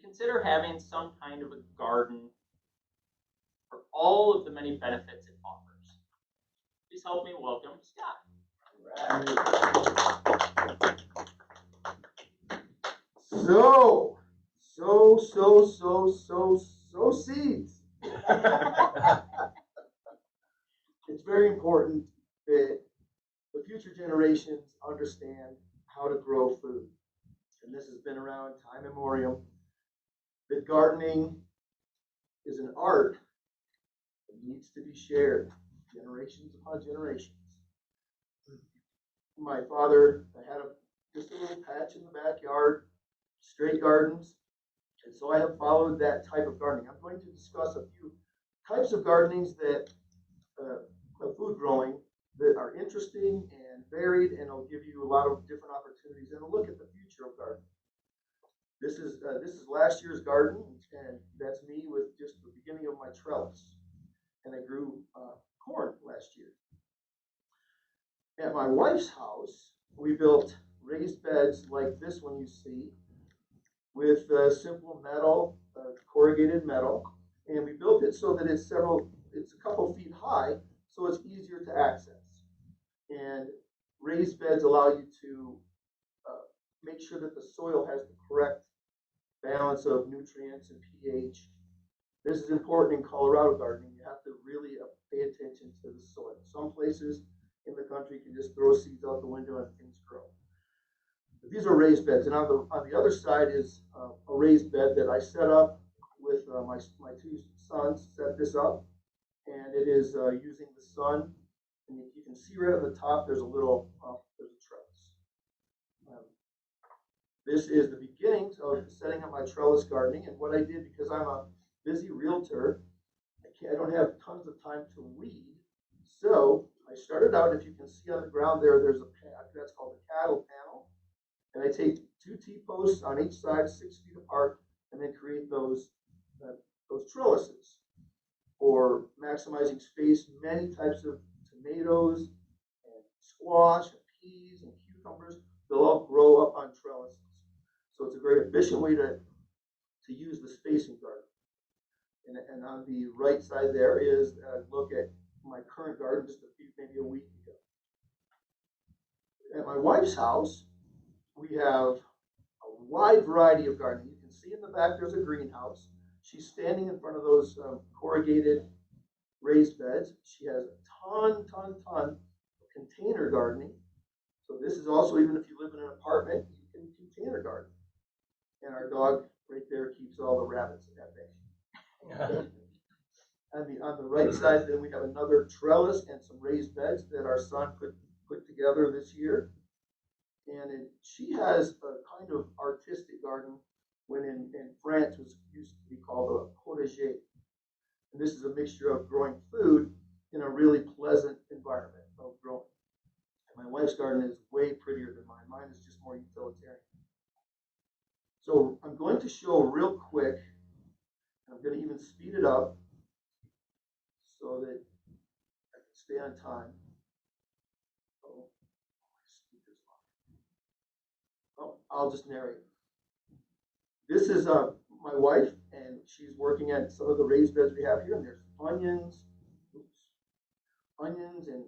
consider having some kind of a garden for all of the many benefits it offers. Please help me welcome Scott. So seeds. It's very important that the future generations understand how to grow food. And this has been around time immemorial. That gardening is an art that needs to be shared generations upon generations. My father had just a little patch in the backyard, straight gardens, and so I have followed that type of gardening. I'm going to discuss a few types of gardenings that of food growing that are interesting and varied, and it'll give you a lot of different opportunities and a look at the future of gardening. This is last year's garden, and that's me with just the beginning of my trellis. And I grew corn last year. At my wife's house, we built raised beds like this one you see, with simple metal, corrugated metal, and we built it so that it's a couple feet high, so it's easier to access. And raised beds allow you to make sure that the soil has the correct balance of nutrients and pH. This is important in Colorado gardening. You have to really pay attention to the soil. Some places in the country can just throw seeds out the window and things grow. But these are raised beds, and on the other side is a raised bed that I set up with my two sons. Set this up, and it is using the sun. And you can see right on the top there's a little there's a trellis. This is the beginnings of setting up my trellis gardening, and what I did, because I'm a busy realtor, I don't have tons of time to weed, so I started out, if you can see on the ground there, there's a pad, that's called a cattle panel, and I take 2 T-posts on each side, 6 feet apart, and then create those trellises for maximizing space. Many types of tomatoes and squash and peas and cucumbers, they'll all grow up on trellises. So it's a very efficient way to use the space in garden. And on the right side there is a look at my current garden just maybe a week ago. At my wife's house, we have a wide variety of gardening. You can see in the back there's a greenhouse. She's standing in front of those corrugated raised beds. She has a ton of container gardening. So this is also, even if you live in an apartment, you can container garden. And our dog right there keeps all the rabbits at bay. On the right side, then we have another trellis and some raised beds that our son put together this year. And she has a kind of artistic garden when in France was used to be called a potager. And this is a mixture of growing food in a really pleasant environment of growing. And my wife's garden is way prettier than mine. Mine is just more utilitarian. So I'm going to show real quick, and I'm going to even speed it up so that I can stay on time. I'll just narrate. This is my wife, and she's working at some of the raised beds we have here, and there's onions and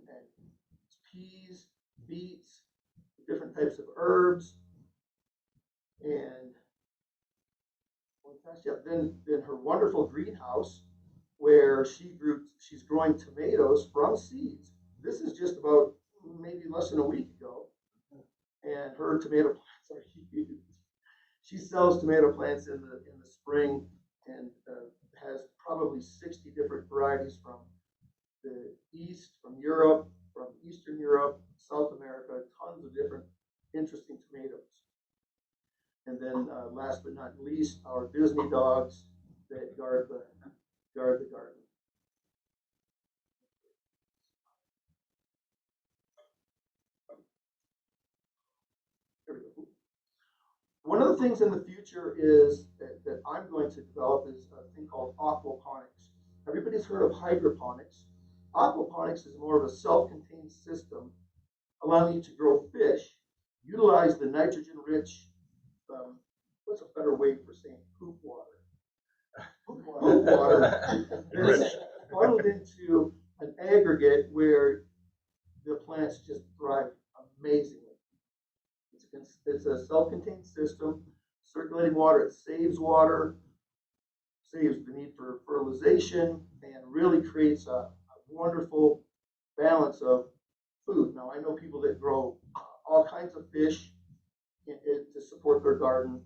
peas, beets, different types of herbs, and then her wonderful greenhouse where she's growing tomatoes from seeds. This is just about maybe less than a week ago, and her tomato plants are huge. She sells tomato plants in the spring and has probably 60 different varieties from the East, from Europe, from Eastern Europe, South America, tons of different interesting tomatoes. And then last but not least, our Disney dogs that guard the garden. There we go. One of the things in the future is that I'm going to develop is a thing called aquaponics. Everybody's heard of hydroponics. Aquaponics is more of a self-contained system allowing you to grow fish, utilize the nitrogen-rich, what's a better way for saying poop water. Poop water is funneled into an aggregate where the plants just thrive amazingly. It's a self-contained system, circulating water. It saves water, saves the need for fertilization, and really creates a wonderful balance of food. Now, I know people that grow all kinds of fish to support their garden,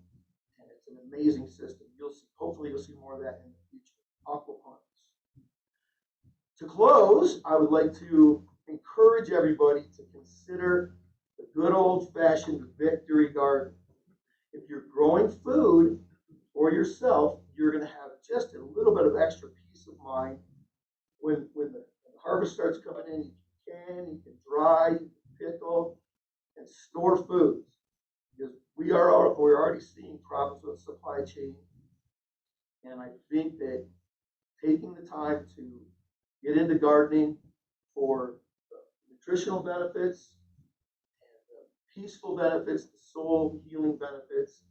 and it's an amazing system. Hopefully you'll see more of that in the future. Aquaponics. To close, I would like to encourage everybody to consider the good old-fashioned victory garden. If you're growing food for yourself, you're going to have just a little bit of extra peace of mind when the harvest starts coming in. You can dry, you can pickle, and store foods, because we're already seeing problems with supply chain. And I think that taking the time to get into gardening for the nutritional benefits and the peaceful benefits, the soul healing benefits,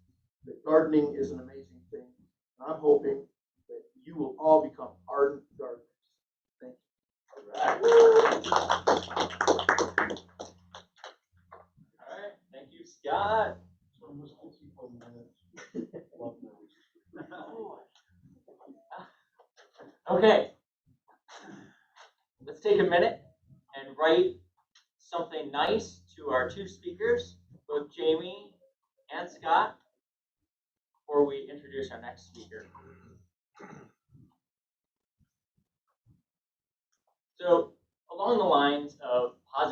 that gardening is an amazing thing. And I'm hoping that you will all become ardent gardeners. Thank you. All right. Thank you, Scott. Okay. Let's take a minute and write something nice to our two speakers, both Jamie and Scott, before we introduce our next speaker. So, along the lines of